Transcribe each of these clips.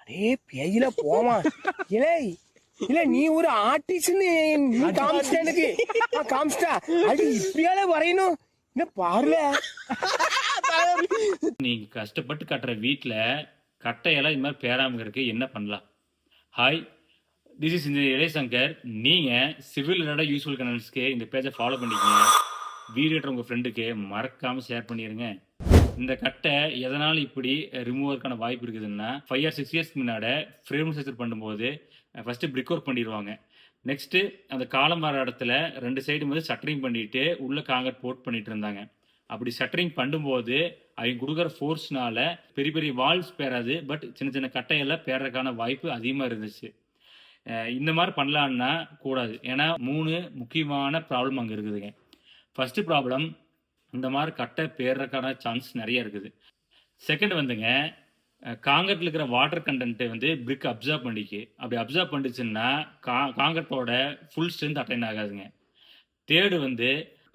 அடே பேயில போமா இலே இல்ல நீ ஒரு ஆர்டிஸ்ட்னு நீ காமிச்சிட்ட எனக்கு காமிச்சிட்டா அது இப்படியால வரையணும் என்ன பாருல. நீங்க கஷ்டப்பட்டு கட்டுற வீட்டில் கட்டையெல்லாம் இது மாதிரி பேராம இருக்கு என்ன பண்ணலாம்? ஹாய், திஸ் இஸ் இந்த இளையசங்கர். நீங்கள் சிவில் ரிலேட்டட் யூஸ்ஃபுல் கனெக்ட்ஸ்க்கு இந்த பேஜை ஃபாலோ பண்ணிக்கங்க. வீடியோட்ட உங்கள் ஃப்ரெண்டுக்கு மறக்காமல் ஷேர் பண்ணிடுங்க. இந்த கட்டை எதனால் இப்படி ரிமூவ் ஆகிறதுக்கான வாய்ப்பு இருக்குதுன்னா 5 or 6 years முன்னாடி ஃப்ரேம் ஸ்ட்ரக்சர் பண்ணும்போது ஃபஸ்ட்டு பிரிக் ஒர்க் பண்ணிடுவாங்க. நெக்ஸ்ட்டு அந்த காலம் வர இடத்துல 2 சைடும் வந்து ஷட்டரிங் பண்ணிவிட்டு உள்ளே காங்கிரட் போட் பண்ணிட்டு இருந்தாங்க. அப்படி ஷட்டரிங் பண்ணும்போது அவங்க கொடுக்குற ஃபோர்ஸ்னால பெரிய பெரிய வால்ஸ் பேராது, பட் சின்ன சின்ன கட்டையெல்லாம் பேர்றதுக்கான வாய்ப்பு அதிகமாக இருந்துச்சு. இந்த மாதிரி பண்ணலான்னா கூடாது. ஏன்னா 3 முக்கியமான ப்ராப்ளம் அங்கே இருக்குதுங்க. ஃபஸ்ட்டு ப்ராப்ளம், இந்த மாதிரி கட்டை பேர்றதுக்கான சான்ஸ் நிறைய இருக்குது. செகண்ட் வந்துங்க, காங்கிரீட்டில் இருக்கிற வாட்டர் கண்டென்ட்டு வந்து பிரிக் அப்சர்வ் பண்ணிக்கு. அப்படி அப்சர்வ் பண்ணிச்சுன்னா காங்கிரீட்டோட ஃபுல் ஸ்ட்ரென்த் அட்டைன் ஆகாதுங்க. தேர்டு வந்து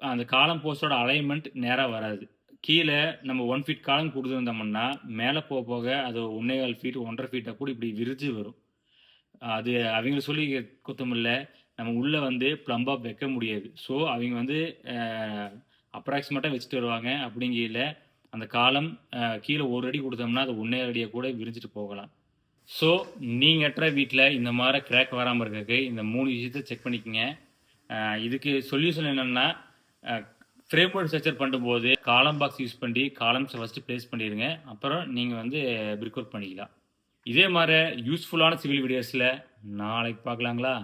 அந்த காலம் போஸ்டோட அலைன்மெண்ட் நேராக வராது. கீழே நம்ம 1 feet காலம் கொடுத்துருந்தோம்னா மேலே போக போக அது 1.25 feet 1.5 feet கூட இப்படி விரிஞ்சு வரும். அது அவங்க சொல்லி குத்தமில்ல, நம்ம உள்ளே வந்து ப்ளம்பாக வைக்க முடியாது. ஸோ அவங்க வந்து அப்ராக்சிமேட்டாக வச்சுட்டு வருவாங்க. அப்படிங்கையில் அந்த காலம் கீழே 1 அடி கொடுத்தோம்னா அது 1.5 அடியை கூட விரிஞ்சிட்டு போகலாம். ஸோ நீங்கள் கட்டுற வீட்டில் இந்த மாதிரி கிராக் வராமல் இருக்கிறதுக்கு இந்த 3 விஷயத்தை செக் பண்ணிக்கோங்க. இதுக்கு சொல்யூஷன் என்னென்னா, ஃப்ரேம் ஒர்க் ஸ்ட்ரக்சர் பண்ணும்போது காலம் பாக்ஸ் யூஸ் பண்ணி காலம்ஸை ஃபஸ்ட்டு ப்ளேஸ் பண்ணிடுங்க. அப்புறம் நீங்கள் வந்து பிரிக் ஒர்க் பண்ணிக்கலாம். இதே மாதிரி யூஸ்ஃபுல்லான சிவில் வீடியோஸில் நாளைக்கு பார்க்கலாங்களா?